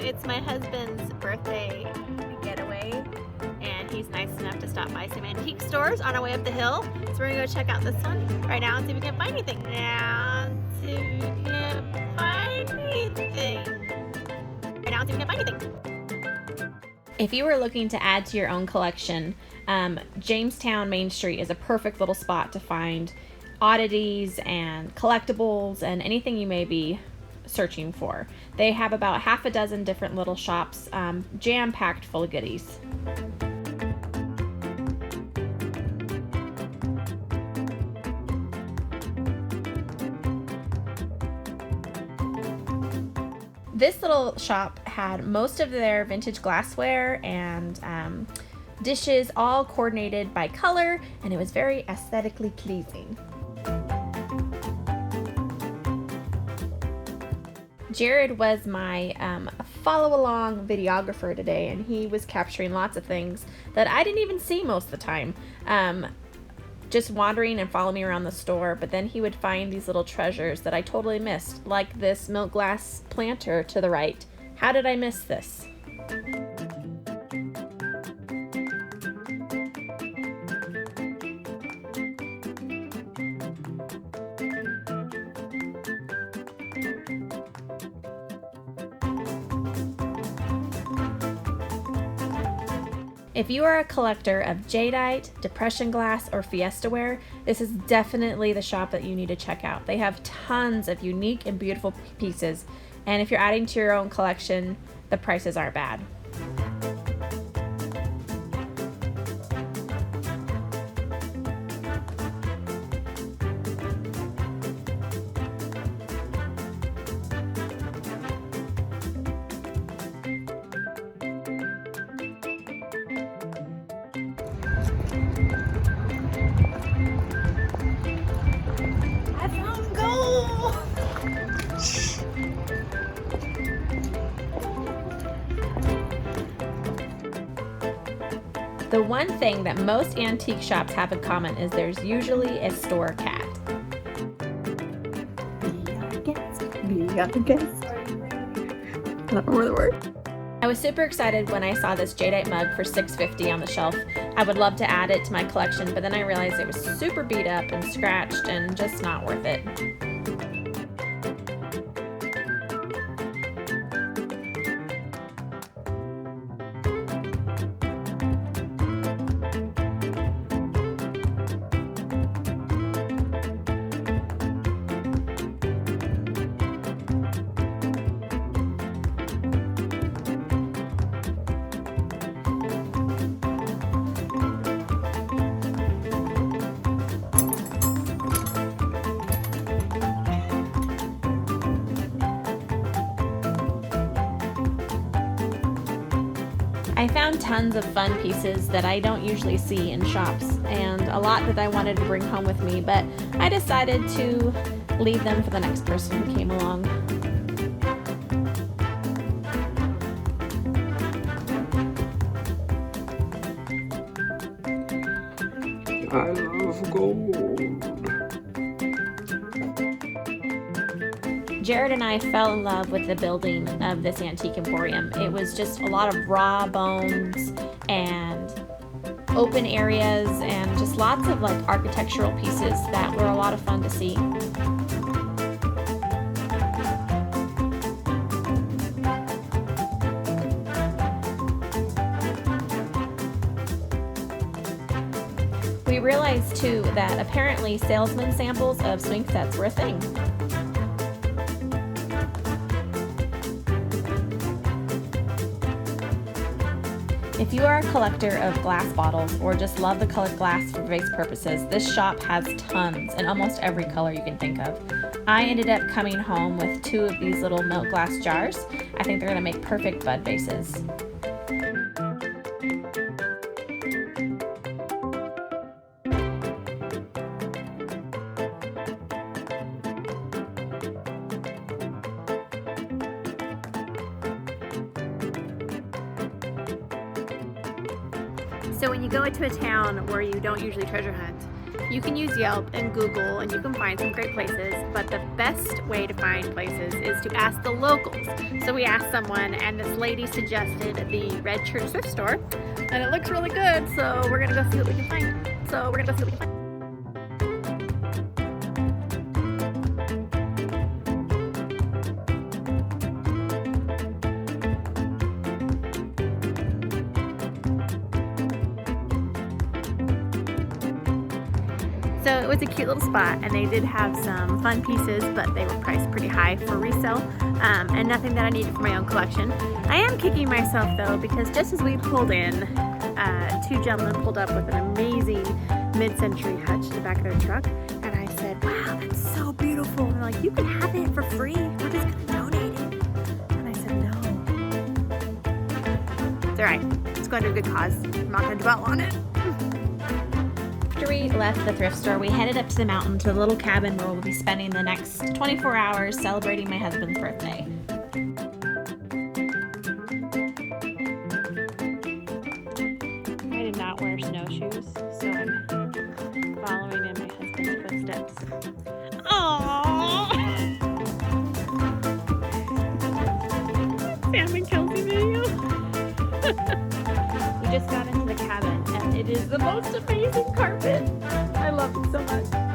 it's my husband's birthday getaway, and he's nice enough to stop by some antique stores on our way up the hill. So we're gonna go check out this one right now and see if we can find anything. Now, see if we can find anything. Right now, see if we can find anything. If you were looking to add to your own collection, Jamestown Main Street is a perfect little spot to find oddities and collectibles and anything you may be searching for. They have about half a dozen different little shops, jam-packed full of goodies. This little shop had most of their vintage glassware and dishes all coordinated by color, and it was very aesthetically pleasing. Jared was my follow-along videographer today, and he was capturing lots of things that I didn't even see most of the time. Just wandering and following me around the store, but then he would find these little treasures that I totally missed, like this milk glass planter to the right. How did I miss this? If you are a collector of jadeite, depression glass, or fiesta ware, this is definitely the shop that you need to check out. They have tons of unique and beautiful pieces, and if you're adding to your own collection, the prices aren't bad. The one thing that most antique shops have in common is there's usually a store cat. I don't remember the word. I was super excited when I saw this jadeite mug for $6.50 on the shelf. I would love to add it to my collection, but then I realized it was super beat up and scratched and just not worth it. I found tons of fun pieces that I don't usually see in shops, and a lot that I wanted to bring home with me, but I decided to leave them for the next person who came along. I love gold. Jared and I fell in love with the building of this antique emporium. It was just a lot of raw bones and open areas and just lots of like architectural pieces that were a lot of fun to see. We realized too that apparently salesman samples of swing sets were a thing. If you are a collector of glass bottles or just love the colored glass for vase purposes, this shop has tons in almost every color you can think of. I ended up coming home with 2 of these little milk glass jars. I think they're going to make perfect bud vases. So when you go into a town where you don't usually treasure hunt, You can use Yelp and Google and you can find some great places, but the best way to find places is to ask the locals. So we asked someone and this lady suggested the Red Church thrift store and it looks really good, so we're gonna go see what we can find. So it was a cute little spot and they did have some fun pieces, but they were priced pretty high for resale and nothing that I needed for my own collection. I am kicking myself though because just as we pulled in, two gentlemen pulled up with an amazing mid-century hutch to the back of their truck and I said, wow, that's so beautiful. And they're like, you can have it for free. We're just gonna donate it. And I said, no. It's all right. It's going to a good cause. I'm not gonna dwell on it. After we left the thrift store, we headed up to the mountain to the little cabin where we'll be spending the next 24 hours celebrating my husband's birthday. I did not wear snowshoes, so I'm following in my husband's footsteps. Aww! Sam and Kelsey video. We just got into the cabin and it is the most amazing carpet. I love it so much.